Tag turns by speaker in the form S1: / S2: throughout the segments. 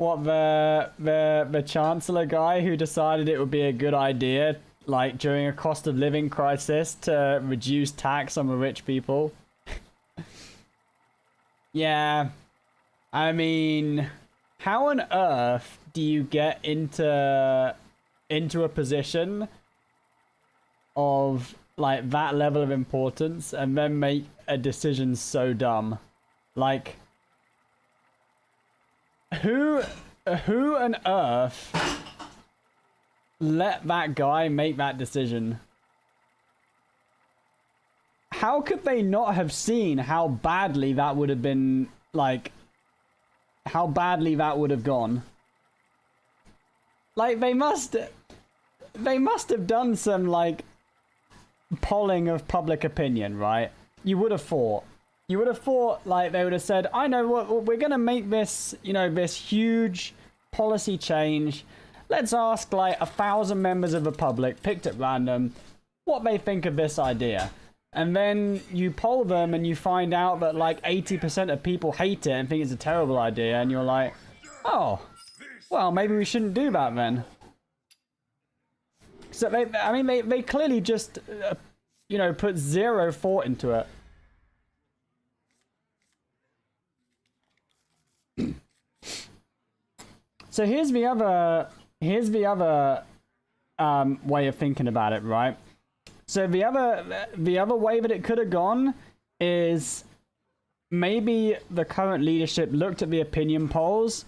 S1: what the chancellor guy who decided it would be a good idea, like during a cost of living crisis, to reduce tax on the rich people. Yeah, I mean, how on earth do you get into a position of like that level of importance and then make a decision so dumb? Like, who on earth let that guy make that decision? How could they not have seen how badly that would have been, like, how badly that would have gone? Like, they must have done some, like, polling of public opinion, right? You would have thought. You would have thought, like, they would have said, I know what, we're going to make this, you know, this huge policy change. Let's ask, like, 1,000 members of the public, picked at random, what they think of this idea. And then you poll them and you find out that, like, 80% of people hate it and think it's a terrible idea. And you're like, oh, well, maybe we shouldn't do that then. So, they clearly just, you know, put zero thought into it. So here's the other way of thinking about it, right? So the other way that it could have gone is maybe the current leadership looked at the opinion polls,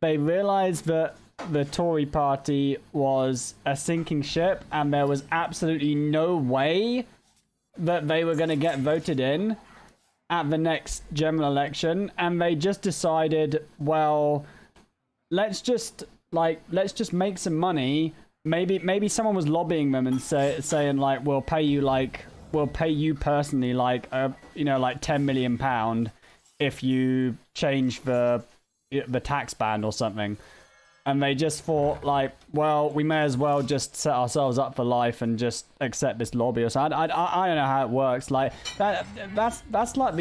S1: they realized that the Tory party was a sinking ship and there was absolutely no way that they were going to get voted in at the next general election, and they just decided, well, let's just make some money. Maybe someone was lobbying them and saying like, we'll pay you personally, like, you know, like £10 million if you change the tax band or something. And they just thought, like, well, we may as well just set ourselves up for life and just accept this lobby or something. I don't know how it works. Like, that's like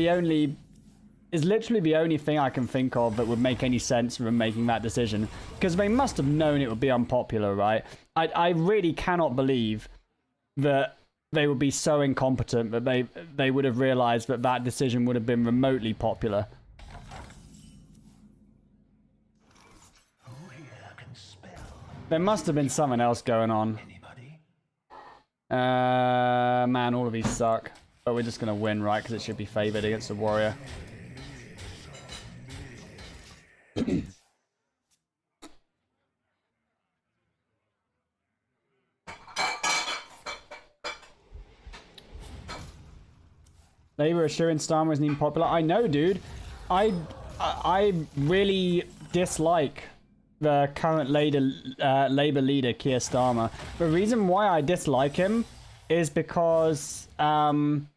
S1: is literally the only thing I can think of that would make any sense from making that decision. Because they must have known it would be unpopular, right? I really cannot believe that they would be so incompetent that they would have realized that that decision would have been remotely popular. There must have been something else going on. Man, all of these suck. But we're just going to win, right? Because it should be favored against the warrior. They were assuring Starmer isn't even popular. I know, dude. I really dislike the current Labour leader, Keir Starmer. The reason why I dislike him is because, okay,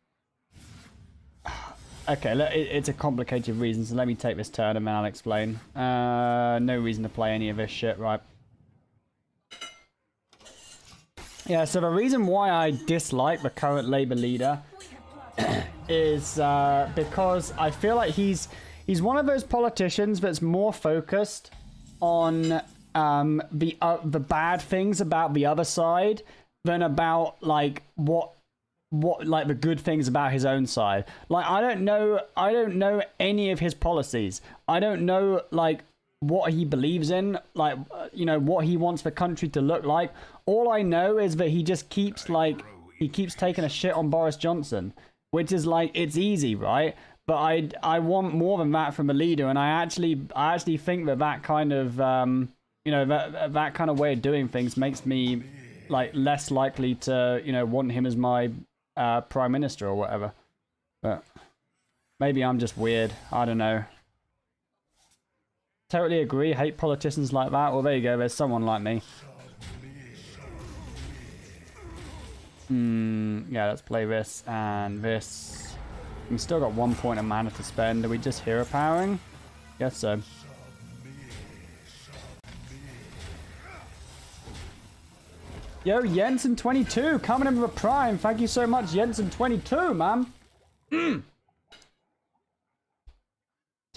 S1: it's a complicated reason, so let me take this turn and then I'll explain. No reason to play any of this shit, right? Yeah, so the reason why I dislike the current Labour leader is because I feel like he's one of those politicians that's more focused on the bad things about the other side than about like what like the good things about his own side. Like, I don't know any of his policies. I don't know like what he believes in, like, you know, what he wants the country to look like. All I know is that he just keeps taking a shit on Boris Johnson, which is like, it's easy, right? But I want more than that from a leader, and I actually think that kind of you know, that kind of way of doing things makes me like less likely to, you know, want him as my prime minister or whatever. But maybe I'm just weird. I don't know. Totally agree. Hate politicians like that. Well, there you go. There's someone like me. Yeah, let's play this and this. We've still got 1 point of mana to spend. Are we just hero powering? Guess so. Yo, Jensen22 coming in with a prime. Thank you so much, Jensen22, man.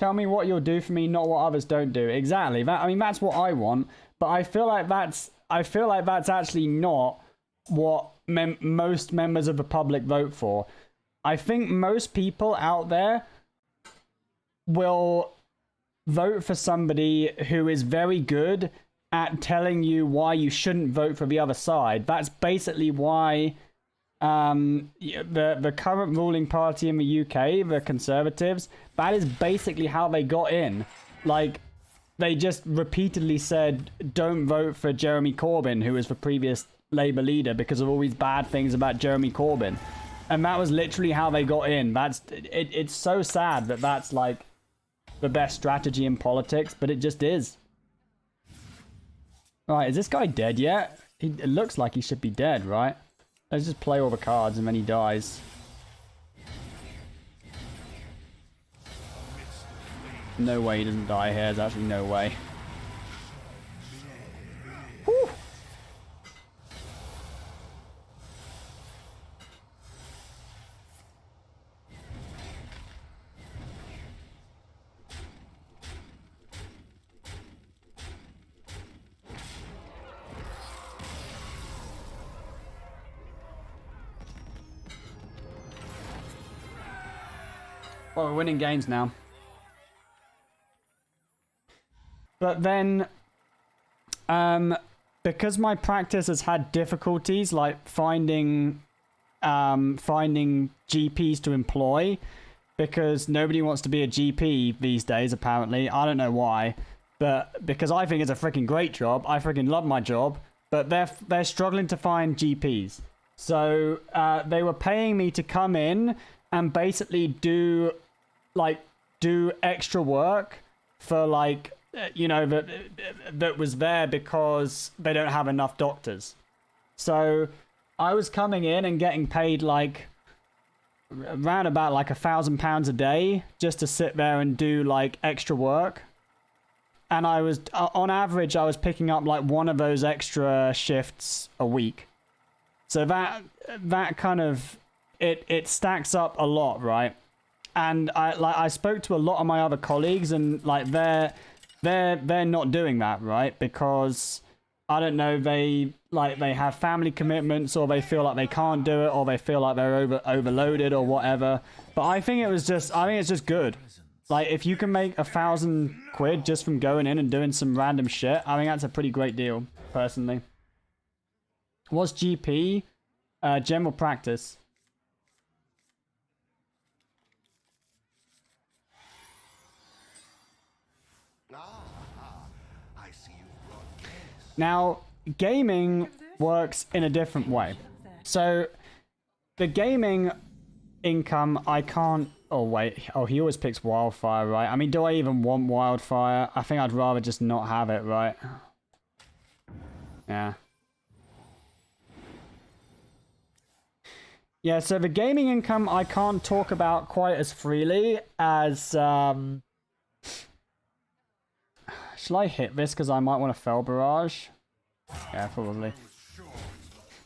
S1: Tell me what you'll do for me, not what others don't do. Exactly. I mean, that's what I want. But I feel like that's actually not what most members of the public vote for. I think most people out there will vote for somebody who is very good at telling you why you shouldn't vote for the other side. That's basically why the current ruling party in the UK, the Conservatives, that is basically how they got in. Like, they just repeatedly said, don't vote for Jeremy Corbyn, who was the previous Labour leader, because of all these bad things about Jeremy Corbyn. And that was literally how they got in. It's so sad that that's like the best strategy in politics, but it just is. Alright, is this guy dead yet? It looks like he should be dead, right? Let's just play all the cards and then he dies. No way he doesn't die here. There's actually no way. Whew. Well, we're winning games now. But then, because my practice has had difficulties, like finding GPs to employ, because nobody wants to be a GP these days, apparently. I don't know why, but because I think it's a freaking great job. I freaking love my job, but they're struggling to find GPs. So they were paying me to come in and basically do extra work for like, you know, that was there because they don't have enough doctors. So I was coming in and getting paid like around about like £1,000 a day just to sit there and do like extra work. And I was, on average, I was picking up like one of those extra shifts a week. So that kind of, it stacks up a lot, right? And I spoke to a lot of my other colleagues, and like they're not doing that, right? Because I don't know, they have family commitments, or they feel like they can't do it, or they feel like they're overloaded or whatever. But I think it's just good. Like, if you can make £1,000 just from going in and doing some random shit, I think that's a pretty great deal, personally. What's GP? General practice. Now, gaming works in a different way. So, the gaming income, I can't... Oh, wait. Oh, he always picks Wildfire, right? I mean, do I even want Wildfire? I think I'd rather just not have it, right? Yeah. Yeah, so the gaming income I can't talk about quite as freely as... Shall I hit this because I might want to Fel Barrage? Yeah, probably.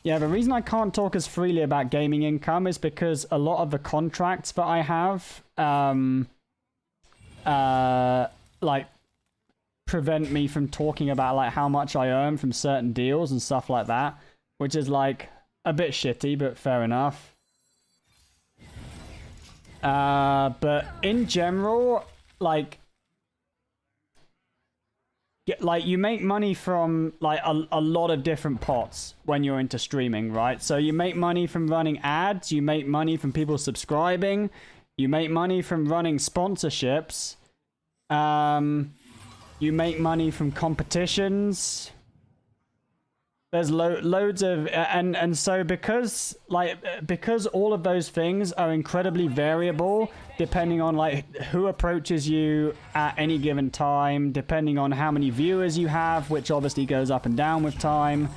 S1: Yeah, the reason I can't talk as freely about gaming income is because a lot of the contracts that I have, like, prevent me from talking about, like, how much I earn from certain deals and stuff like that, which is, like, a bit shitty, but fair enough. But in general, like, you make money from like a lot of different pots when you're into streaming, right? So you make money from running ads, you make money from people subscribing, you make money from running sponsorships, you make money from competitions. There's loads of, and so because all of those things are incredibly variable, depending on like who approaches you at any given time, depending on how many viewers you have, which obviously goes up and down with time.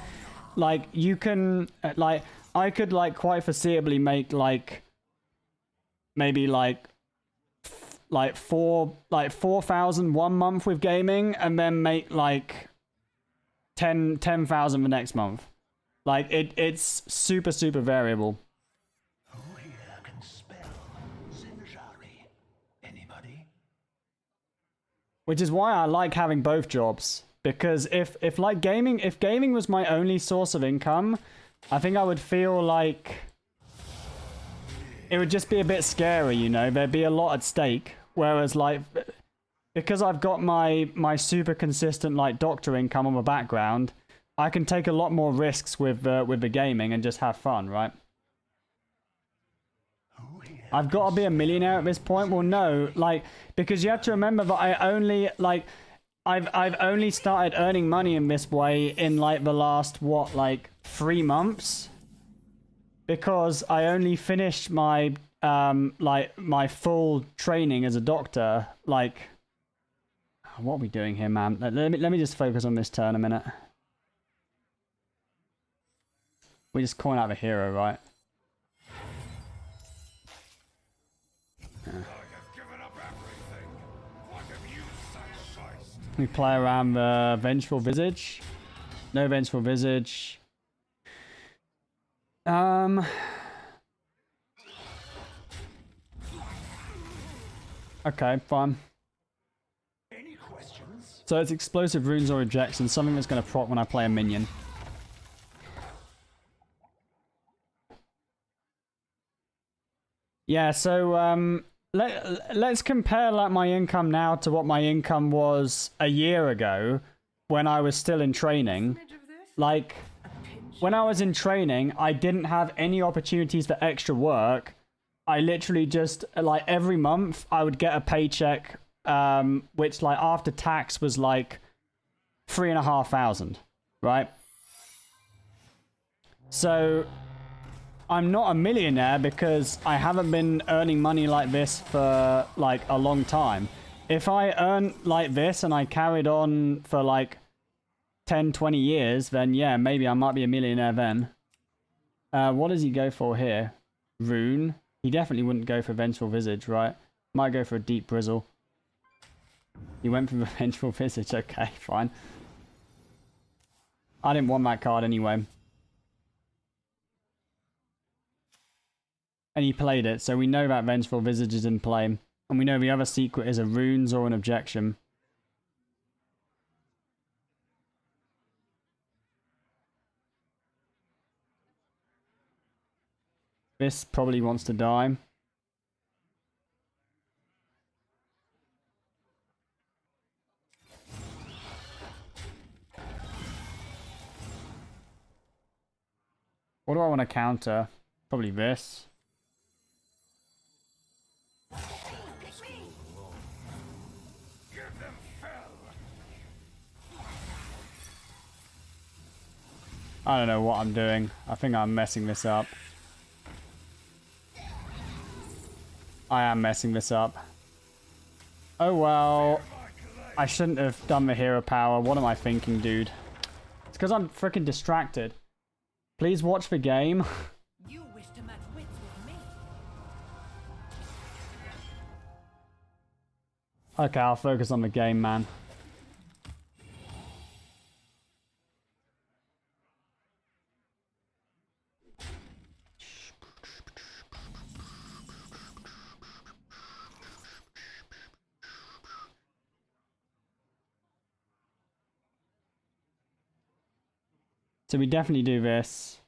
S1: Like, you can, like, I could like quite foreseeably make like maybe like 4,000 one month with gaming, and then make like 10,000 the next month. Like, it's super variable.
S2: Who here can spell Zinjari? Anybody?
S1: Which is why I like having both jobs. Because if gaming was my only source of income, I think I would feel like it would just be a bit scary, you know? There'd be a lot at stake. Whereas, like, because I've got my super consistent, like, doctor income on my background, I can take a lot more risks with the gaming and just have fun, right? I've got to be a millionaire at this point. Well, no, like, because you have to remember that I only, like, I've only started earning money in this way in, like, the last, what, like, 3 months? Because I only finished my, like, my full training as a doctor, like... What are we doing here, man? Let me just focus on this turn a minute. We just coin out the hero, right? Yeah. We play around the Vengeful Visage. No Vengeful Visage. Okay, fine. So it's explosive runes or rejection, something that's going to proc when I play a minion. Yeah, so let's compare like my income now to what my income was a year ago when I was still in training. Like, when I was in training, I didn't have any opportunities for extra work. I literally just, like, every month I would get a paycheck, which, like, after tax was like 3,500, right? So I'm not a millionaire because I haven't been earning money like this for, like, a long time. If I earn like this and I carried on for, like, 10, 20 years, then yeah, maybe I might be a millionaire then. What does he go for here? Rune? He definitely wouldn't go for Vengeful Visage, right? Might go for a Deep Bristle. He went for the Vengeful Visage, okay, fine. I didn't want that card anyway. And he played it, so we know that Vengeful Visage is in play. And we know the other secret is a runes or an objection. This probably wants to die. What do I want to counter? Probably this. I don't know what I'm doing. I think I'm messing this up. I am messing this up. Oh well. I shouldn't have done the hero power. What am I thinking, dude? It's because I'm freaking distracted. Please watch the game.
S2: You wish to match wits with me.
S1: Okay, I'll focus on the game, man. So we definitely do this.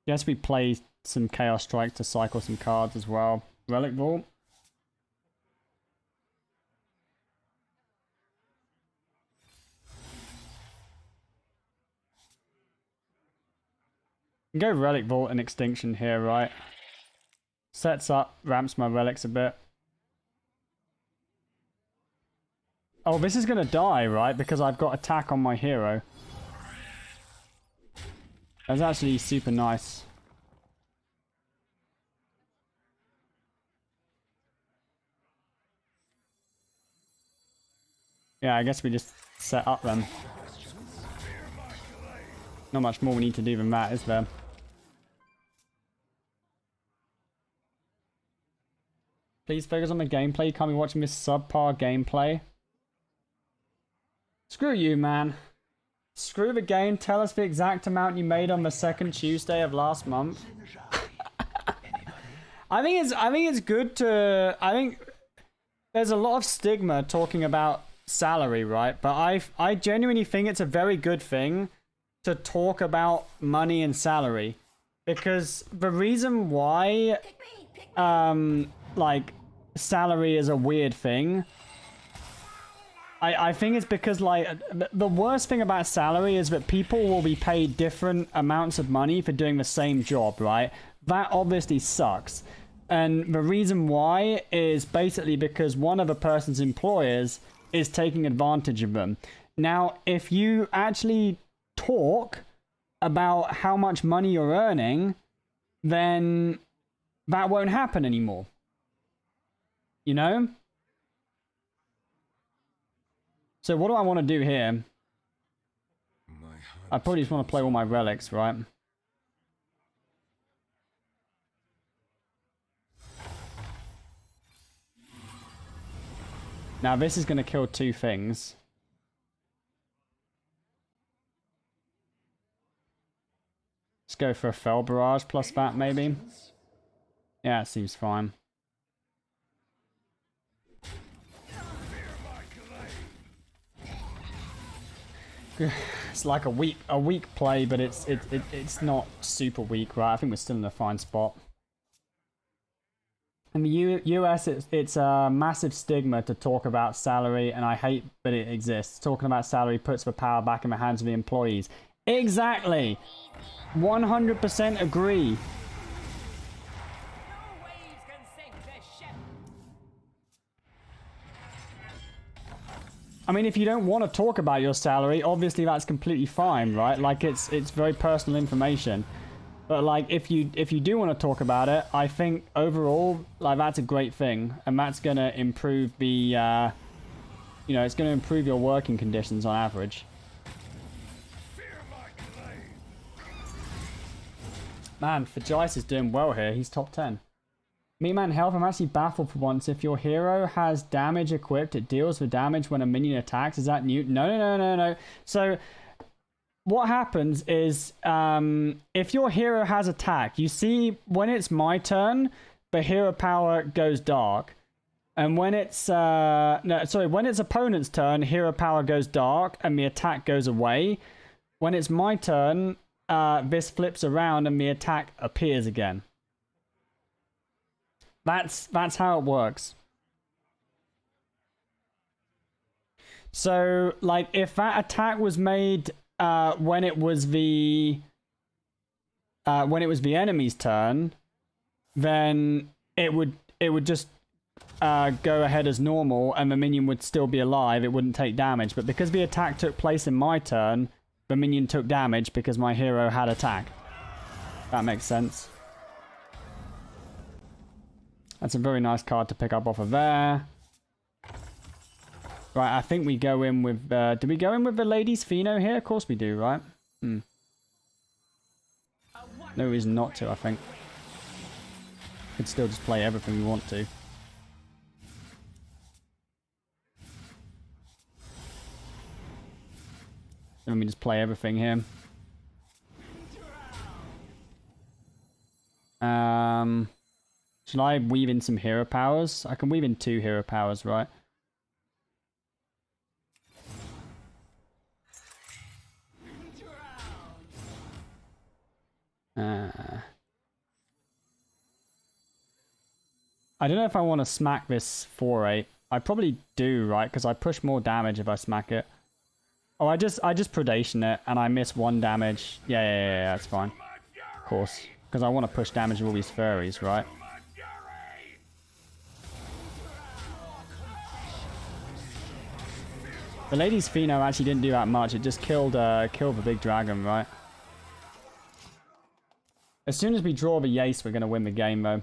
S1: Guess we play some Chaos Strike to cycle some cards as well. Relic Vault. Go Relic Vault and Extinction here, right? Sets up, ramps my relics a bit. Oh, this is going to die, right? Because I've got attack on my hero. That's actually super nice. Yeah, I guess we just set up then. Not much more we need to do than that, is there? Please focus on the gameplay. You can't be watching this subpar gameplay. Screw you, man. Screw the game. Tell us the exact amount you made on the second Tuesday of last month. I think it's good to. I think there's a lot of stigma talking about salary, right? But I genuinely think it's a very good thing to talk about money and salary, because the reason why like salary is a weird thing, I think it's because like the worst thing about salary is that people will be paid different amounts of money for doing the same job, right? That obviously sucks. And the reason why is basically because one of a person's employers is taking advantage of them. Now, if you actually talk about how much money you're earning, then that won't happen anymore. You know? So what do I want to do here? I probably just want to play all my relics, right? Now this is going to kill two things. Let's go for a Fell Barrage plus that, maybe. Yeah, it seems fine. It's like a weak play, but it's not super weak, right? I think we're still in a fine spot. In the US, it's a massive stigma to talk about salary, and I hate that it exists. Talking about salary puts the power back in the hands of the employees. Exactly! 100% agree. I mean, if you don't want to talk about your salary, obviously that's completely fine, right? Like, it's very personal information. But like, if you do want to talk about it, I think overall, like, that's a great thing, and that's gonna improve the, you know, it's gonna improve your working conditions on average. Man, THIJS is doing well here. He's top 10. Meatman Health, I'm actually baffled for once. If your hero has damage equipped, it deals the damage when a minion attacks. Is that new? No. So what happens is, if your hero has attack, you see when it's my turn, the hero power goes dark. And when it's, when it's opponent's turn, hero power goes dark and the attack goes away. When it's my turn, this flips around and the attack appears again. That's how it works. So, like, if that attack was made when it was the enemy's turn, then it would just go ahead as normal, and the minion would still be alive. It wouldn't take damage. But because the attack took place in my turn, the minion took damage because my hero had attack. That makes sense. That's a very nice card to pick up off of there. Right, I think we go in with... do we go in with the Ladies Pheno here? Of course we do, right? No reason not to, I think. Could still just play everything we want to. Let me just play everything here. Should I weave in some hero powers? I can weave in 2 hero powers, right? I don't know if I want to smack this 4-8. I probably do, right? Because I push more damage if I smack it. Oh, I just predation it and I miss 1 damage. Yeah, that's fine. Of course. Because I want to push damage with all these furries, right? The Lady's Pheno actually didn't do that much. It just killed the big dragon, right? As soon as we draw the Yace, we're going to win the game, though.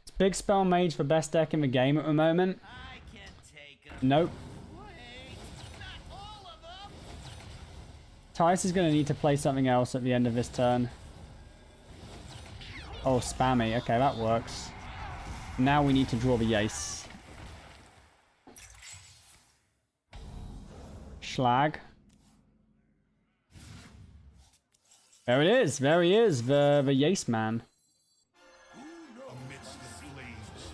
S1: It's Big Spell Mage for best deck in the game at the moment. Nope. THIJS is going to need to play something else at the end of this turn. Oh, spammy. Okay, that works. Now we need to draw the Yace. Schlag. There it is. There he is. The Yace man.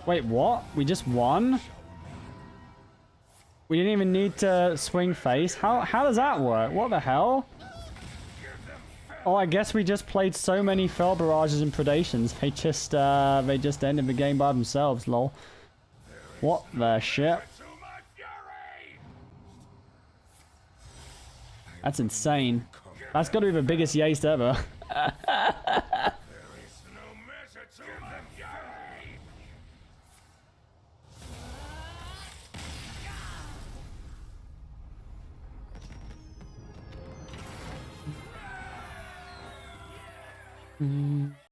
S1: Wait, what? We just won? We didn't even need to swing face? How does that work? What the hell? Oh, I guess we just played so many Fell Barrages and Predations. They just ended the game by themselves, lol. What the shit? That's insane. That's got to be the biggest Yace ever.